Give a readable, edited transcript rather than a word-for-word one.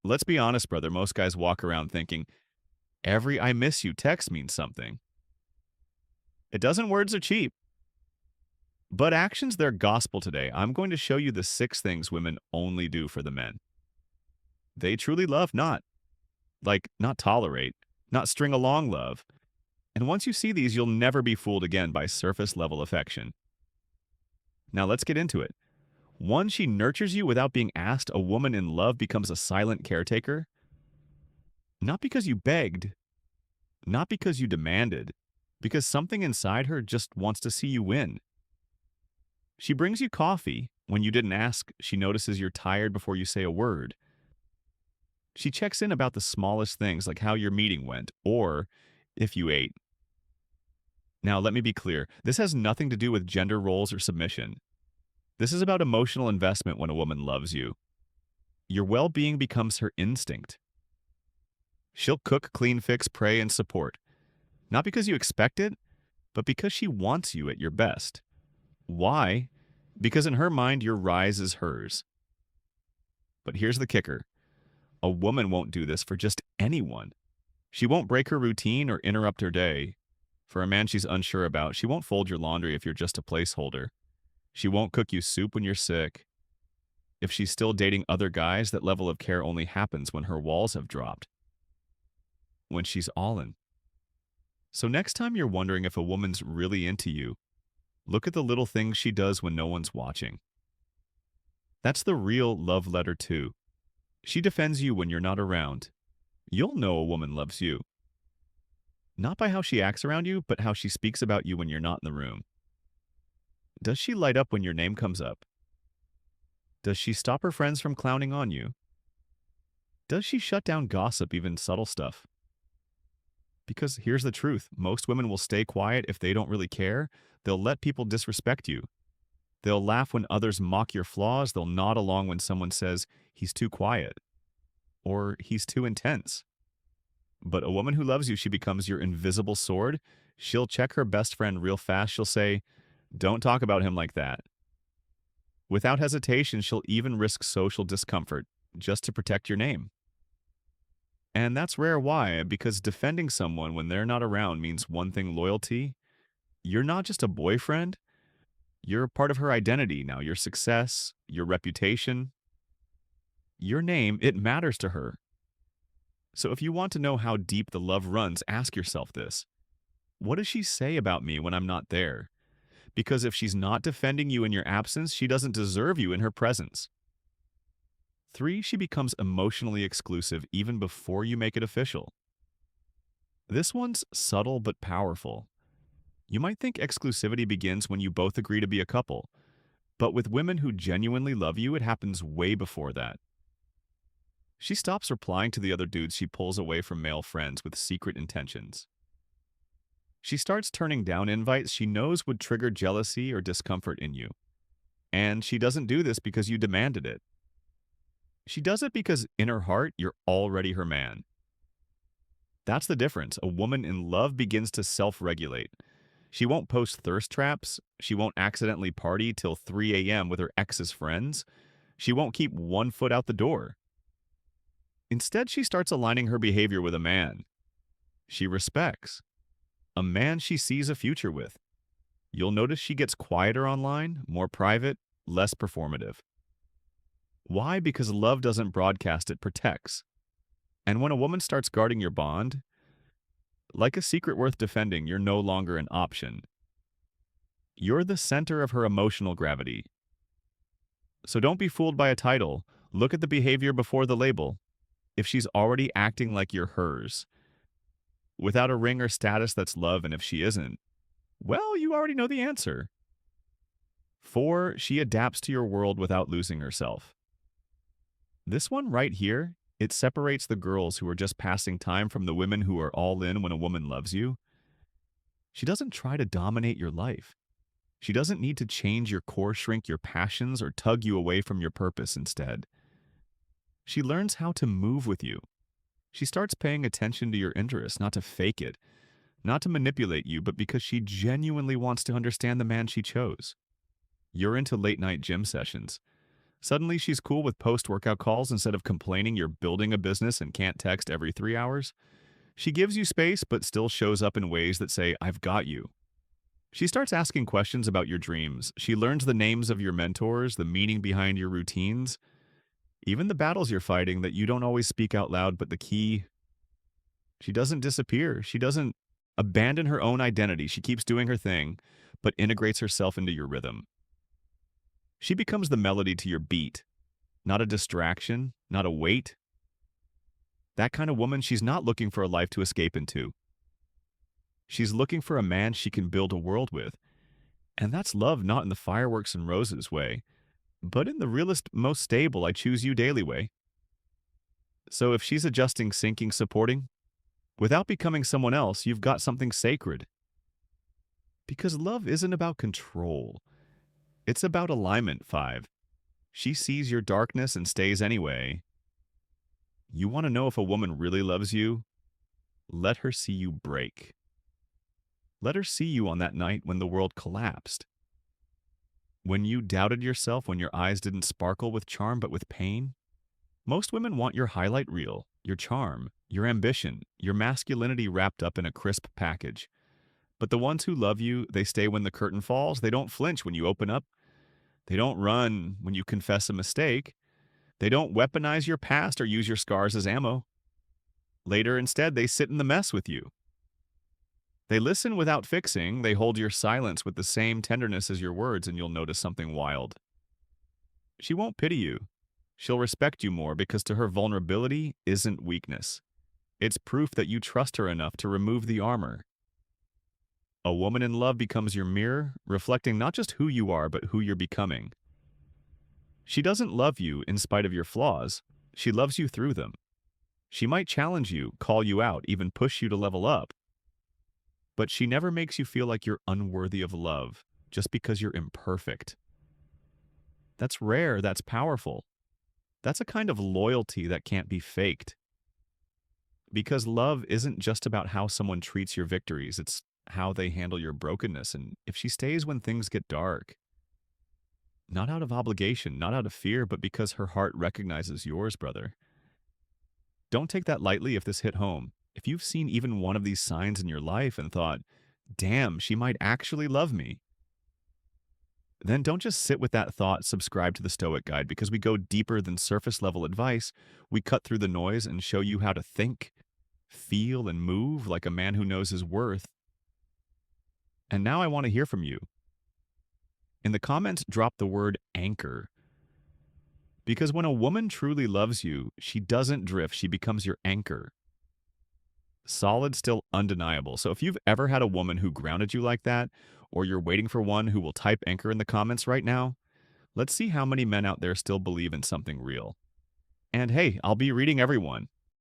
Let's be honest, brother. Most guys walk around thinking every I miss you text means something. It doesn't, words are cheap, but actions, they're gospel today. I'm going to show you the 6 things women only do for the men. They truly love, not tolerate, not string along love. And once you see these, you'll never be fooled again by surface level affection. Now let's get into it. 1, she nurtures you without being asked. A woman in love becomes a silent caretaker. Not because you begged, not because you demanded, because something inside her just wants to see you win. She brings you coffee when you didn't ask. She notices you're tired before you say a word. She checks in about the smallest things, like how your meeting went or if you ate. Now, let me be clear. This has nothing to do with gender roles or submission. This is about emotional investment when a woman loves you. Your well-being becomes her instinct. She'll cook, clean, fix, pray, and support. Not because you expect it, but because she wants you at your best. Why? Because in her mind, your rise is hers. But here's the kicker. A woman won't do this for just anyone. She won't break her routine or interrupt her day. For a man she's unsure about, she won't fold your laundry if you're just a placeholder. She won't cook you soup when you're sick. If she's still dating other guys, that level of care only happens when her walls have dropped. When she's all in. So next time you're wondering if a woman's really into you, look at the little things she does when no one's watching. That's the real love letter too. She defends you when you're not around. You'll know a woman loves you. Not by how she acts around you, but how she speaks about you when you're not in the room. Does she light up when your name comes up? Does she stop her friends from clowning on you? Does she shut down gossip, even subtle stuff? Because here's the truth. Most women will stay quiet if they don't really care. They'll let people disrespect you. They'll laugh when others mock your flaws. They'll nod along when someone says, he's too quiet, or he's too intense. But a woman who loves you, she becomes your invisible sword. She'll check her best friend real fast. She'll say, don't talk about him like that. Without hesitation, she'll even risk social discomfort just to protect your name. And that's rare. Why? Because defending someone when they're not around means one thing: loyalty. You're not just a boyfriend. You're part of her identity now. Your success, your reputation, your name, it matters to her. So if you want to know how deep the love runs, ask yourself this. What does she say about me when I'm not there? Because if she's not defending you in your absence, she doesn't deserve you in her presence. 3, she becomes emotionally exclusive even before you make it official. This one's subtle but powerful. You might think exclusivity begins when you both agree to be a couple, but with women who genuinely love you, it happens way before that. She stops replying to the other dudes. She pulls away from male friends with secret intentions. She starts turning down invites she knows would trigger jealousy or discomfort in you. And she doesn't do this because you demanded it. She does it because in her heart, you're already her man. That's the difference. A woman in love begins to self-regulate. She won't post thirst traps. She won't accidentally party till 3 a.m. with her ex's friends. She won't keep one foot out the door. Instead, she starts aligning her behavior with a man she respects, a man she sees a future with. You'll notice she gets quieter online, more private, less performative. Why? Because love doesn't broadcast, it protects. And when a woman starts guarding your bond, like a secret worth defending, you're no longer an option. You're the center of her emotional gravity. So don't be fooled by a title. Look at the behavior before the label. If she's already acting like you're hers, without a ring or status, that's love, and if she isn't, well, you already know the answer. 4, she adapts to your world without losing herself. This one right here, it separates the girls who are just passing time from the women who are all in when a woman loves you. She doesn't try to dominate your life. She doesn't need to change your core, shrink your passions, or tug you away from your purpose instead. She learns how to move with you. She starts paying attention to your interests, not to fake it, not to manipulate you, but because she genuinely wants to understand the man she chose. You're into late-night gym sessions, Suddenly, she's cool with post-workout calls instead of complaining you're building a business and can't text every 3 hours. She gives you space, but still shows up in ways that say, I've got you. She starts asking questions about your dreams. She learns the names of your mentors, the meaning behind your routines, even the battles you're fighting that you don't always speak out loud. But the key, she doesn't disappear. She doesn't abandon her own identity. She keeps doing her thing, but integrates herself into your rhythm. She becomes the melody to your beat, not a distraction, not a weight. That kind of woman, she's not looking for a life to escape into. She's looking for a man she can build a world with. And that's love not in the fireworks and roses way, but in the realest, most stable, I choose you daily way. So if she's adjusting, sinking, supporting, without becoming someone else, you've got something sacred. Because love isn't about control. It's about alignment, 5. She sees your darkness and stays anyway. You want to know if a woman really loves you? Let her see you break. Let her see you on that night when the world collapsed. When you doubted yourself, when your eyes didn't sparkle with charm but with pain. Most women want your highlight reel, your charm, your ambition, your masculinity wrapped up in a crisp package. But the ones who love you, they stay when the curtain falls. They don't flinch when you open up. They don't run when you confess a mistake. They don't weaponize your past or use your scars as ammo. Later, instead, they sit in the mess with you. They listen without fixing. They hold your silence with the same tenderness as your words, and you'll notice something wild. She won't pity you. She'll respect you more because to her, vulnerability isn't weakness. It's proof that you trust her enough to remove the armor. A woman in love becomes your mirror, reflecting not just who you are, but who you're becoming. She doesn't love you in spite of your flaws. She loves you through them. She might challenge you, call you out, even push you to level up. But she never makes you feel like you're unworthy of love just because you're imperfect. That's rare, that's powerful. That's a kind of loyalty that can't be faked. Because love isn't just about how someone treats your victories, it's how they handle your brokenness. And if she stays when things get dark, not out of obligation, not out of fear, but because her heart recognizes yours, brother. Don't take that lightly if this hit home. If you've seen even one of these signs in your life and thought, damn, she might actually love me, then don't just sit with that thought. Subscribe to the Stoic Guide because we go deeper than surface level advice. We cut through the noise and show you how to think, feel, and move like a man who knows his worth. And now I want to hear from you. In the comments, drop the word anchor. Because when a woman truly loves you, she doesn't drift, she becomes your anchor. Solid, still undeniable. So if you've ever had a woman who grounded you like that, or you're waiting for one who will type anchor in the comments right now, let's see how many men out there still believe in something real. And hey, I'll be reading everyone.